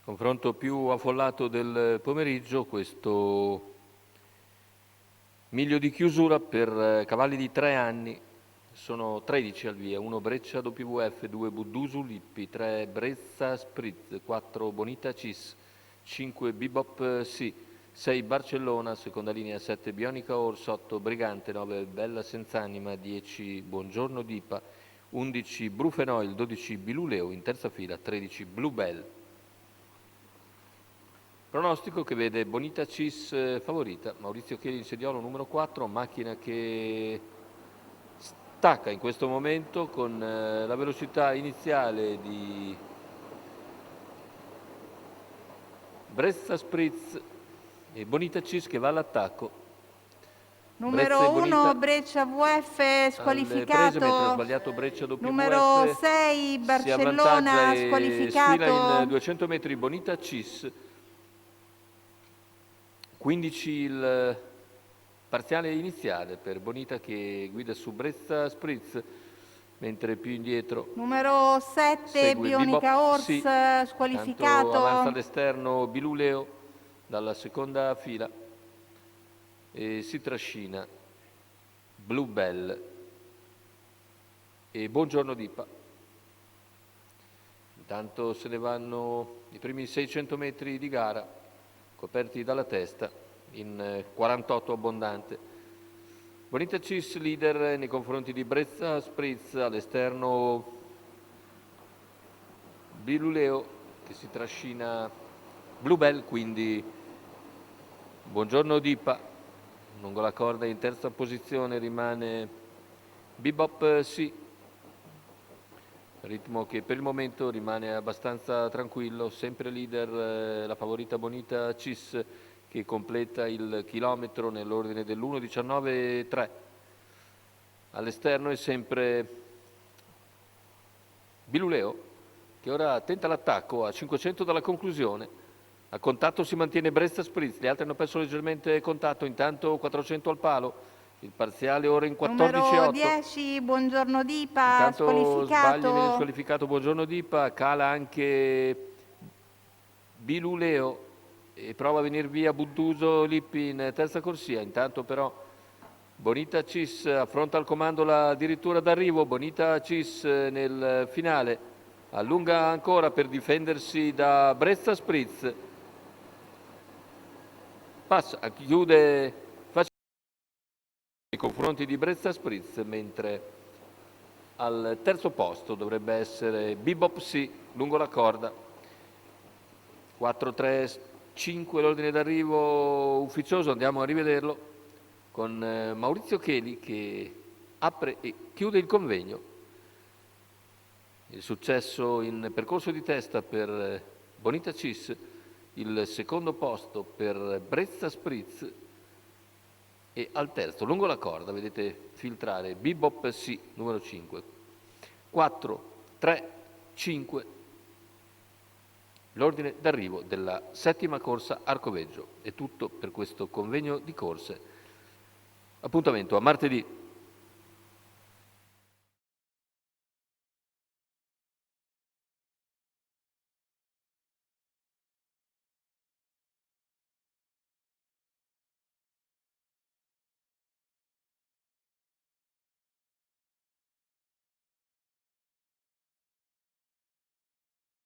Confronto più affollato del pomeriggio, questo miglio di chiusura per cavalli di 3 anni. Sono 13 al via, 1 Breccia WWF, 2 Buddusu Lippi, 3 Brezza Spritz, 4 Bonita Cis, 5 Bebop Sì, 6 Barcellona, seconda linea 7 Bionica Horse, 8 Brigante, 9 Bella Senz'anima, 10 Buongiorno Dipa, 11 Brufenoil, 12 Biluleo, in terza fila 13 Bluebell. Pronostico che vede Bonita Cis favorita, Maurizio Chieli in sediolo numero 4, macchina che stacca in questo momento con la velocità iniziale di Brezza Spritz e Bonita Cis che va all'attacco. Numero 1 Breccia VF squalificato, mentre ha sbagliato Breccia WWF, numero 6 Barcellona squalificato, sfila in 200 metri Bonita Cis, 15 il parziale iniziale per Bonita che guida su Brezza Spritz, mentre più indietro numero 7 Bionica Horse squalificato, tanto avanza all'esterno Biluleo dalla seconda fila e si trascina Bluebell e Buongiorno Dipa. Intanto se ne vanno i primi 600 metri di gara coperti dalla testa in 48 abbondante. Bonita Cis leader nei confronti di Brezza Spritz, all'esterno Biluleo che si trascina Bluebell, quindi Buongiorno Dipa lungo la corda in terza posizione rimane Bebop Sì, ritmo che per il momento rimane abbastanza tranquillo, sempre leader la favorita Bonita Cis che completa il chilometro nell'ordine dell'1:19.3. All'esterno è sempre Biluleo che ora tenta l'attacco a 500 dalla conclusione. A contatto si mantiene Brezza Spritz, gli altri hanno perso leggermente contatto, intanto 400 al palo, il parziale ora in 14,8. numero 10 Buongiorno Dipa intanto squalificato, sbaglia, viene squalificato Buongiorno Dipa, cala anche Biluleo e prova a venire via Budduso Lippi in terza corsia, intanto però Bonita Cis affronta il comando addirittura d'arrivo, Bonita Cis nel finale allunga ancora per difendersi da Brezza Spritz, passa, chiude facilmente nei confronti di Brezza Spritz, mentre al terzo posto dovrebbe essere Bebop Sì lungo la corda, 4-3-5 l'ordine d'arrivo ufficioso, andiamo a rivederlo con Maurizio Cheli che apre e chiude il convegno. Il successo in percorso di testa per Bonita Cis, il secondo posto per Brezza Spritz e al terzo, lungo la corda, vedete filtrare Bebop Sì, numero 5. 4, 3, 5, l'ordine d'arrivo della settima corsa Arcoveggio. È tutto per questo convegno di corse. Appuntamento a martedì.